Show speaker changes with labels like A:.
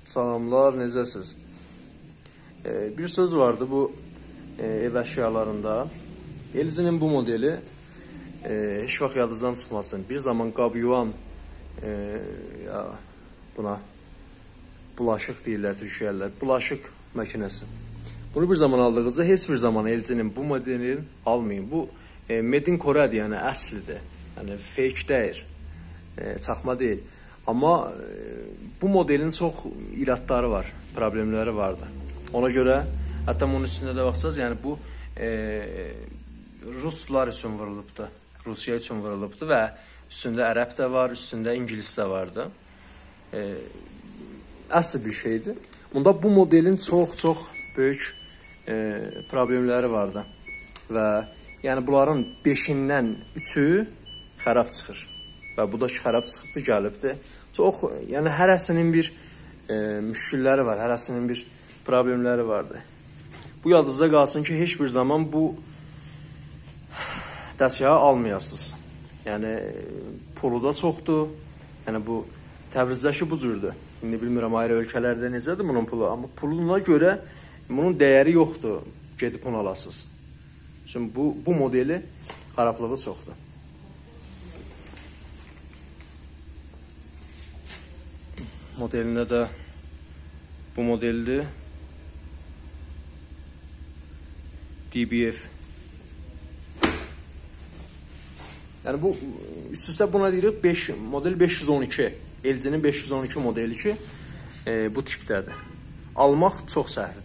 A: Salamlar, necəsiz? Bir söz vardı bu ev əşyalarında. LG-nin bu modeli heç vaxt yadınızdan çıxmasın. Bir zaman qab yuvan buna bulaşıq deyirlər, türkiyəllər. Bulaşıq makinesi. Bunu bir zaman aldığınızda heç bir zaman LG-nin bu modelini almayın. Bu Made in Korea'dır, yəni əslidir. Yəni fake deyil, çaxma deyil. Amma bu modelin çox iradları var, problemləri vardı. Ona görə, hətta bunun üstündə də baxsaq, yəni bu Ruslar üçün vurulubdur, Rusiya üçün vurulubdur və üstündə ərəb də var, üstündə ingilis də vardı. Əsl bir şeydir. Bunda bu modelin çox böyük problemləri vardı və yəni bunların 5-dən 3-ü xərab çıxır. Və bu da ki, xərab çıxıbdır, gəlibdir. Çox, yəni hərəsinin bir müşkülləri var, hərəsinin bir problemləri vardır. Bu yadınızda qalsın ki, heç bir zaman bu dəstgahı almayasınız. Yəni, pulu da çoxdur. Yəni, bu Təbrizdəki bu cürdür. İndi bilmirəm, ayrı ölkələrdə necədir bunun pulu. Amma puluna görə bunun dəyəri yoxdur, gedib onu alasınız. Çünki bu modeli xarablığı çoxdur. Modelində də bu modeldir. DBF. Yəni bu üst-üstə buna deyirik model 512. LG-nin 512 modeli ki bu tipdədir. Almaq çox səhvdir.